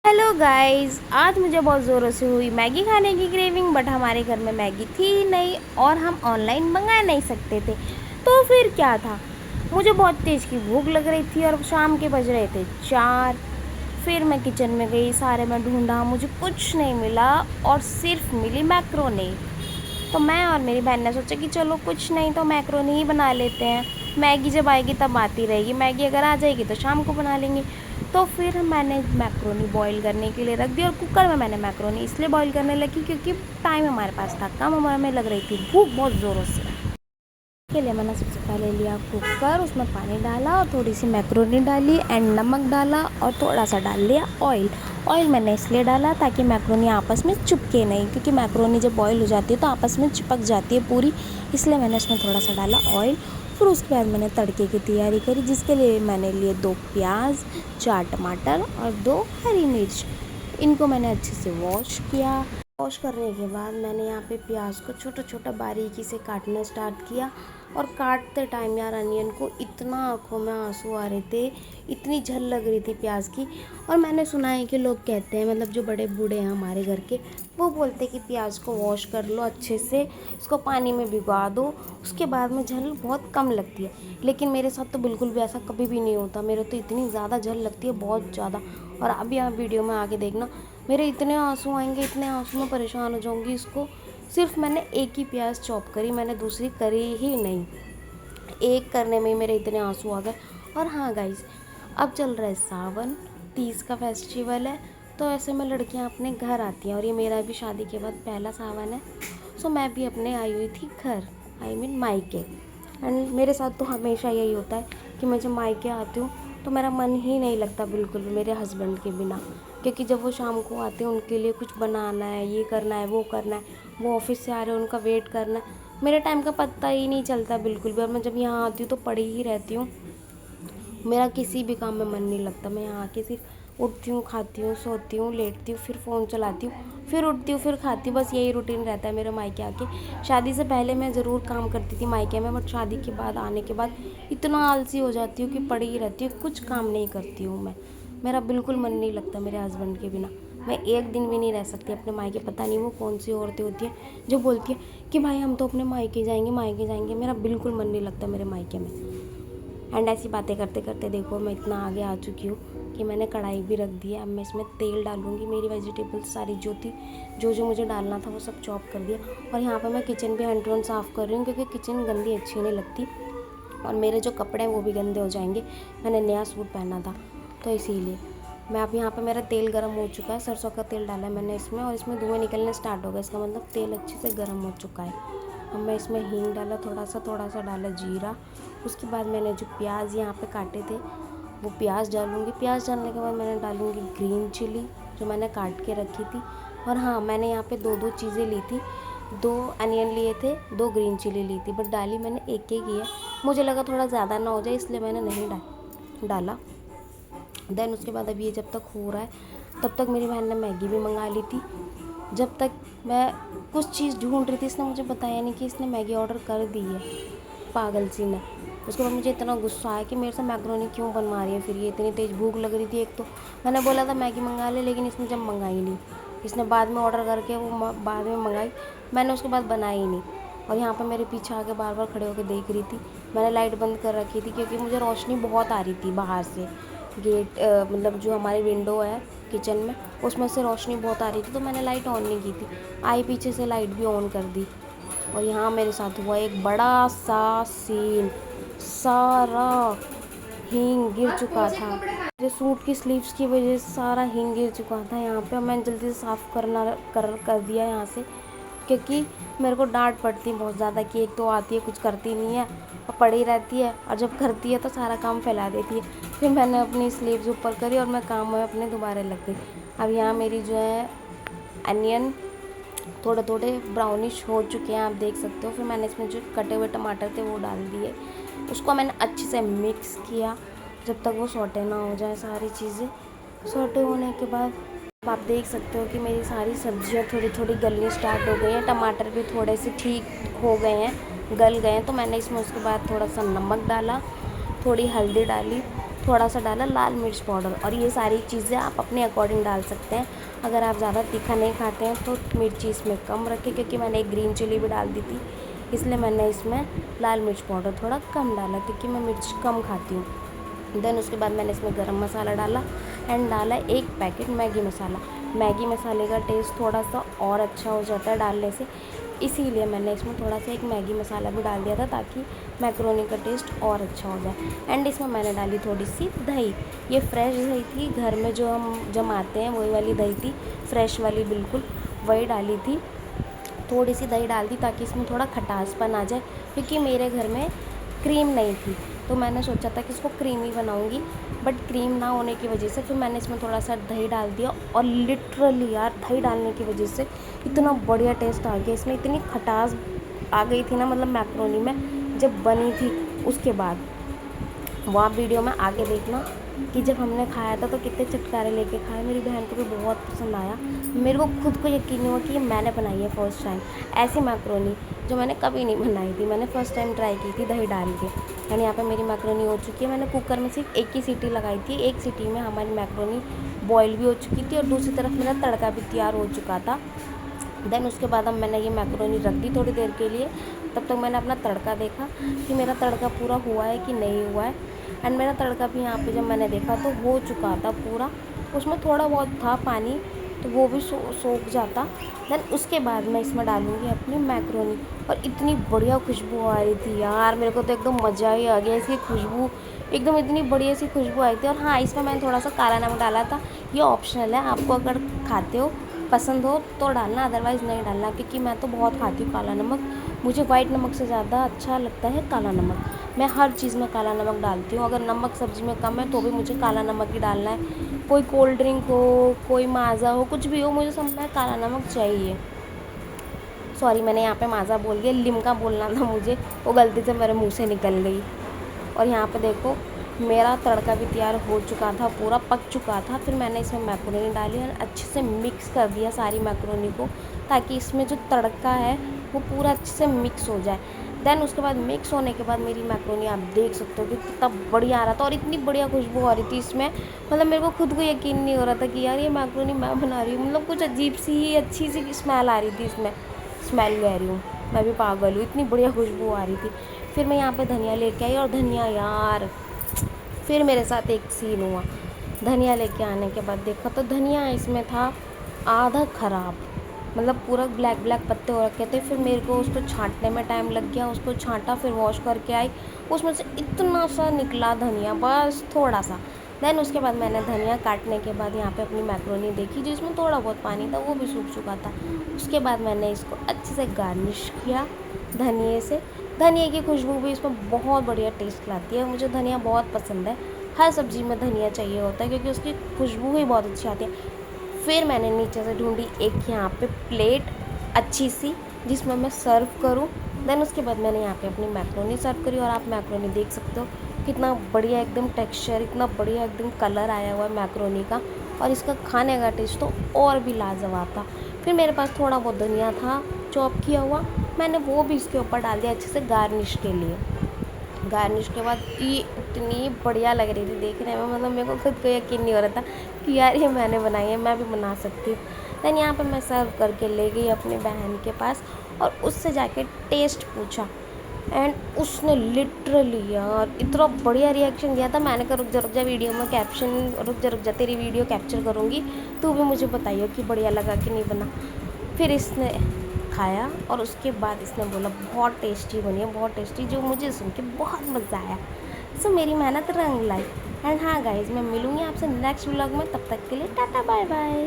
Hello guys, आज मुझे बहुत ज़ोरों से हुई मैगी खाने की क्रेविंग। बट हमारे घर में मैगी थी ही नहीं और हम ऑनलाइन मंगा नहीं सकते थे। तो फिर क्या था, मुझे बहुत तेज़ की भूख लग रही थी और शाम के बज रहे थे 4। फिर मैं किचन में गई, सारे में ढूंढा, मुझे कुछ नहीं मिला और सिर्फ मिली मैक्रोनी। तो मैं और मेरी बहन ने सोचा कि चलो कुछ नहीं तो मैक्रोनी ही बना लेते हैं। मैगी जब आएगी तब आती रहेगी, मैगी अगर आ जाएगी तो शाम को बना लेंगे। तो फिर मैंने मैक्रोनी बॉईल करने के लिए रख दी और कुकर में मैंने मैक्रोनी इसलिए बॉईल करने लगी क्योंकि टाइम हमारे पास था कम, हमें लग रही थी भूख बहुत ज़ोरों से। के लिए मैंने सबसे पहले लिया कुकर, उसमें पानी डाला और थोड़ी सी मैक्रोनी डाली एंड नमक डाला और थोड़ा सा डाल लिया ऑयल। ऑयल मैंने इसलिए डाला ताकि मैक्रोनी आपस में चिपके नहीं, क्योंकि मैक्रोनी जब बॉईल हो जाती है तो आपस में चिपक जाती है पूरी, इसलिए मैंने उसमें थोड़ा सा डाला ऑयल। फिर उसके बाद मैंने तड़के की तैयारी करी, जिसके लिए मैंने लिए 2 प्याज, 4 टमाटर और 2 हरी मिर्च। इनको मैंने अच्छे से वॉश किया। वॉश करने के बाद मैंने यहाँ पे प्याज को छोटा छोटा बारीकी से काटना स्टार्ट किया। और काटते टाइम यार अनियन को इतना आंखों में आंसू आ रहे थे, इतनी झल लग रही थी प्याज की। और मैंने सुना है कि लोग कहते हैं, मतलब जो बड़े बूढ़े हैं हमारे घर के, वो बोलते हैं कि प्याज को वॉश कर लो अच्छे से, इसको पानी में भिगो दो, उसके बाद में झल बहुत कम लगती है। लेकिन मेरे साथ तो बिल्कुल भी ऐसा कभी भी नहीं होता, मेरे तो इतनी ज़्यादा झल लगती है, बहुत ज़्यादा। और अभी आप वीडियो में आगे देखना, मेरे इतने आंसू आएंगे, इतने आंसू में परेशान हो जाऊंगी। इसको सिर्फ मैंने एक ही प्याज चॉप करी, मैंने दूसरी करी ही नहीं। एक करने में ही मेरे इतने आंसू आ गए। और हाँ गाइस, अब चल रहा है सावन, तीज का फेस्टिवल है, तो ऐसे में लड़कियां अपने घर आती हैं और ये मेरा भी शादी के बाद पहला सावन है। सो मैं भी अपने आई हुई थी घर, आई मीन मायके। एंड मेरे साथ तो हमेशा यही होता है कि मैं जब मायके आती हूँ तो मेरा मन ही नहीं लगता बिल्कुल भी मेरे हस्बैंड के बिना, क्योंकि जब वो शाम को आते हैं उनके लिए कुछ बनाना है, ये करना है, वो करना है, वो ऑफिस से आ रहे हैं उनका वेट करना है, मेरे टाइम का पता ही नहीं चलता बिल्कुल भी। और मैं जब यहाँ आती हूँ तो पड़ी ही रहती हूँ, मेरा किसी भी काम में मन नहीं लगता। मैं यहाँ आके सिर्फ उठती हूँ, खाती हूँ, सोती हूँ, लेटती हूँ, फिर फ़ोन चलाती हूँ, फिर उठती हूँ, फिर खाती हूँ, बस यही रूटीन रहता है मेरे मायके आके। शादी से पहले मैं ज़रूर काम करती थी मायके में, बट शादी के बाद आने के बाद इतना आलसी हो जाती हूँ कि पड़ी ही रहती हूँ, कुछ काम नहीं करती हूँ मैं। मेरा बिल्कुल मन नहीं लगता मेरे हस्बैंड के बिना। मैं एक दिन भी नहीं रह सकती अपने मायके। पता नहीं वो कौन सी औरतें होती हैं जो बोलती हैं कि भाई हम तो अपने मायके जाएंगे, मायके जाएंगे। मेरा बिल्कुल मन नहीं लगता मेरे मायके में। एंड ऐसी बातें करते करते देखो मैं इतना आगे आ चुकी हूँ कि मैंने कढ़ाई भी रख दी है। अब मैं इसमें तेल डालूँगी, मेरी वेजिटेबल्स सारी जो थी, जो मुझे डालना था वो सब चॉप कर दिया। और यहाँ पर मैं किचन भी एंड टू एंड साफ़ कर रही हूँ, क्योंकि किचन गंदी अच्छी नहीं लगती और मेरे जो कपड़े हैं वो भी गंदे हो जाएंगे। मैंने नया सूट पहना था तो इसीलिए मैं अब यहाँ पर, मेरा तेल गर्म हो चुका है, सरसों का तेल डाला है मैंने इसमें और इसमें धुएँ निकलने स्टार्ट हो गए, इसका मतलब तेल अच्छे से गर्म हो चुका है। अब मैं इसमें हींग डाला, थोड़ा सा डाला जीरा। उसके बाद मैंने जो प्याज यहाँ पे काटे थे वो प्याज डालूँगी। प्याज डालने के बाद मैंने डालूँगी ग्रीन चिली जो मैंने काट के रखी थी। और हाँ, मैंने यहाँ पे 2 चीज़ें ली थी, 2 अनियन लिए थे, 2 ग्रीन चिली ली थी, बट डाली मैंने एक ही है। मुझे लगा थोड़ा ज़्यादा ना हो जाए इसलिए मैंने नहीं डाला। देन उसके बाद अब ये जब तक हो रहा है तब तक मेरी बहन ने मैगी भी मंगा ली थी। जब तक मैं कुछ चीज़ ढूंढ रही थी, इसने मुझे बताया नहीं कि इसने मैगी ऑर्डर कर दी है, पागल सी ने। उसके बाद मुझे इतना गुस्सा आया कि मेरे से मैक्रोनी क्यों बनवा रही है फिर ये, इतनी तेज़ भूख लग रही थी। एक तो मैंने बोला था मैगी मंगा ले, लेकिन इसने जब मंगाई नहीं, इसने बाद में ऑर्डर करके वो बाद में मंगाई, मैंने उसके बाद बनाई नहीं। और यहाँ पर मेरे पीछे आके बार बार खड़े होकर देख रही थी। मैंने लाइट बंद कर रखी थी क्योंकि मुझे रोशनी बहुत आ रही थी बाहर से, गेट मतलब जो हमारी विंडो है किचन में, उसमें से रोशनी बहुत आ रही थी, तो मैंने लाइट ऑन नहीं की थी। आई पीछे से लाइट भी ऑन कर दी। और यहाँ मेरे साथ हुआ एक बड़ा सा सीन, सारा हींग गिर चुका था। मेरे सूट की स्लीव्स की वजह से सारा हींग गिर चुका था यहाँ पे। मैंने जल्दी से साफ़ कर दिया यहाँ से, क्योंकि मेरे को डांट पड़ती है बहुत ज़्यादा कि एक तो आती है कुछ करती नहीं है और पड़ी रहती है, और जब करती है तो सारा काम फैला देती है। फिर मैंने अपनी स्लीव्स ऊपर करी और मैं काम में अपने दोबारा लग गई। अब यहाँ मेरी जो है अनियन थोड़े थोड़े ब्राउनिश हो चुके हैं, आप देख सकते हो। फिर मैंने इसमें जो कटे हुए टमाटर थे वो डाल दिए, उसको मैंने अच्छे से मिक्स किया जब तक वो सौटे ना हो जाए सारी चीज़ें। सौटे होने के बाद आप देख सकते हो कि मेरी सारी सब्जियां थोड़ी थोड़ी गलनी स्टार्ट हो गई हैं, टमाटर भी थोड़े से ठीक हो गए हैं, गल गए हैं। तो मैंने इसमें उसके बाद थोड़ा सा नमक डाला, थोड़ी हल्दी डाली, थोड़ा सा डाला लाल मिर्च पाउडर, और ये सारी चीज़ें आप अपने अकॉर्डिंग डाल सकते हैं। अगर आप ज़्यादा तीखा नहीं खाते हैं तो मिर्ची इसमें कम रखें, क्योंकि मैंने एक ग्रीन चिली भी डाल दी थी, इसलिए मैंने इसमें लाल मिर्च पाउडर थोड़ा कम डाला, क्योंकि मैं मिर्च कम खाती हूँ। देन उसके बाद मैंने इसमें गरम मसाला डाला एंड डाला 1 पैकेट मैगी मसाला। मैगी मसाले का टेस्ट थोड़ा सा और अच्छा हो जाता है डालने से, इसीलिए मैंने इसमें थोड़ा सा एक मैगी मसाला भी डाल दिया था, ताकि मैक्रोनी का टेस्ट और अच्छा हो जाए। एंड इसमें मैंने डाली थोड़ी सी दही। ये फ्रेश दही थी, घर में जो हम जमाते हैं वही वाली दही थी, फ्रेश वाली बिल्कुल वही डाली थी। थोड़ी सी दही डाल दी ताकि इसमें थोड़ा खटासपन आ जाए, क्योंकि मेरे घर में क्रीम नहीं थी, तो मैंने सोचा था कि इसको क्रीमी बनाऊंगी, बट क्रीम ना होने की वजह से फिर मैंने इसमें थोड़ा सा दही डाल दिया। और लिटरली यार, दही डालने की वजह से इतना बढ़िया टेस्ट आ गया, इसमें इतनी खटास आ गई थी ना, मतलब मैक्रोनी में जब बनी थी उसके बाद। वो आप वीडियो में आगे देखना कि जब हमने खाया था तो कितने चटकारे लेके खाए। मेरी बहन को भी बहुत पसंद आया। मेरे को खुद को यकीन नहीं हुआ कि ये मैंने बनाई है फर्स्ट टाइम ऐसी मैक्रोनी, जो मैंने कभी नहीं बनाई थी। मैंने फ़र्स्ट टाइम ट्राई की थी दही डाल के। यानी यहाँ पे मेरी मैक्रोनी हो चुकी है। मैंने कुकर में सिर्फ एक ही सीटी लगाई थी, एक सीटी में हमारी मैक्रोनी बॉयल भी हो चुकी थी और दूसरी तरफ मेरा तड़का भी तैयार हो चुका था। देन उसके बाद अब मैंने ये मैक्रोनी रख दी थोड़ी देर के लिए। तब तक मैंने अपना तड़का देखा कि मेरा तड़का पूरा हुआ है कि नहीं हुआ है। एंड मेरा तड़का भी यहाँ पे जब मैंने देखा तो हो चुका था पूरा, उसमें थोड़ा बहुत था पानी, तो वो भी सोख जाता। देन उसके बाद मैं इसमें डालूँगी अपनी मैक्रोनी, और इतनी बढ़िया खुशबू आ रही थी यार, मेरे को तो एकदम मज़ा ही आ गया। इसकी खुशबू एकदम इतनी बढ़िया सी खुशबू आई थी। और हाँ, इसमें मैंने थोड़ा सा काला नमक डाला था, ये ऑप्शनल है, आपको अगर खाते हो पसंद हो तो डालना, अदरवाइज़ नहीं डालना, क्योंकि मैं तो बहुत खाती हूँ काला नमक। मुझे वाइट नमक से ज़्यादा अच्छा लगता है काला नमक। मैं हर चीज़ में काला नमक डालती हूँ। अगर नमक सब्ज़ी में कम है तो भी मुझे काला नमक ही डालना है। कोई कोल्ड ड्रिंक हो, कोई माज़ा हो, कुछ भी हो, मुझे सब में काला नमक चाहिए। सॉरी, मैंने यहाँ पे माज़ा बोल दिया, लिम्का बोलना था मुझे, वो गलती से मेरे मुँह से निकल गई। और यहाँ पे देखो मेरा तड़का भी तैयार हो चुका था, पूरा पक चुका था। फिर मैंने इसमें मैक्रोनी डाली और अच्छे से मिक्स कर दिया सारी मैक्रोनी को, ताकि इसमें जो तड़का है वो पूरा अच्छे से मिक्स हो जाए। देन उसके बाद मिक्स होने के बाद मेरी मैक्रोनी आप देख सकते हो कि कितना बढ़िया आ रहा था, और इतनी बढ़िया खुशबू आ रही थी इसमें, मतलब मेरे को खुद को यकीन नहीं हो रहा था कि यार ये मैक्रोनी मैं बना रही हूँ। मतलब कुछ अजीब सी ही अच्छी सी स्मेल आ रही थी इसमें, स्मेल कह रही हूँ, मैं भी पागल हूँ, इतनी बढ़िया खुशबू आ रही थी। फिर मैं यहाँ पे धनिया लेके आई, और धनिया यार, फिर मेरे साथ एक सीन हुआ। धनिया लेके आने के बाद देखा तो धनिया इसमें था आधा ख़राब, मतलब पूरा ब्लैक ब्लैक पत्ते हो रखे थे। फिर मेरे को उसको छांटने में टाइम लग गया, उसको छांटा, फिर वॉश करके आई, उसमें से इतना सा निकला धनिया, बस थोड़ा सा। देन उसके बाद मैंने धनिया काटने के बाद यहाँ पे अपनी मैक्रोनी देखी, जिसमें थोड़ा बहुत पानी था, वो भी सूख चुका था। उसके बाद मैंने इसको अच्छे से गार्निश किया धनिए से। धनिया की खुशबू भी इसमें बहुत बढ़िया टेस्ट लाती है। मुझे धनिया बहुत पसंद है, हर सब्ज़ी में धनिया चाहिए होता है, क्योंकि उसकी खुशबू ही बहुत अच्छी आती है। फिर मैंने नीचे से ढूंढी एक यहाँ पे प्लेट अच्छी सी, जिसमें मैं सर्व करूँ। देन उसके बाद मैंने यहाँ पे अपनी मैक्रोनी सर्व करी, और आप मैक्रोनी देख सकते हो कितना बढ़िया एकदम टेक्सचर, इतना बढ़िया एकदम कलर आया हुआ है मैक्रोनी का, और इसका खाने का टेस्ट तो और भी लाजवाब था। फिर मेरे पास थोड़ा बहुत धनिया था चॉप किया हुआ, मैंने वो भी इसके ऊपर डाल दिया अच्छे से गार्निश के लिए। गार्निश के बाद ये इतनी बढ़िया लग रही थी देखने में, मतलब मेरे को खुद को यकीन नहीं हो रहा था कि यार ये मैंने बनाई है, मैं भी बना सकती हूँ। देन यहाँ पे मैं सर्व करके ले गई अपनी बहन के पास, और उससे जाके टेस्ट पूछा, एंड उसने लिटरली यार इतना बढ़िया रिएक्शन दिया था। मैंने कहा रुक जा वीडियो में कैप्शन, रुक जा तेरी वीडियो कैप्चर करूँगी, तू भी मुझे बताइए कि बढ़िया लगा कि नहीं बना। फिर इसने खाया, और उसके बाद इसने बोला बहुत टेस्टी बनी है, बहुत टेस्टी, जो मुझे सुन के बहुत मज़ा आया। सो मेरी मेहनत रंग लाई। एंड हाँ गाइज़, मैं मिलूँगी आपसे नेक्स्ट व्लॉग में, तब तक के लिए टाटा बाय बाय।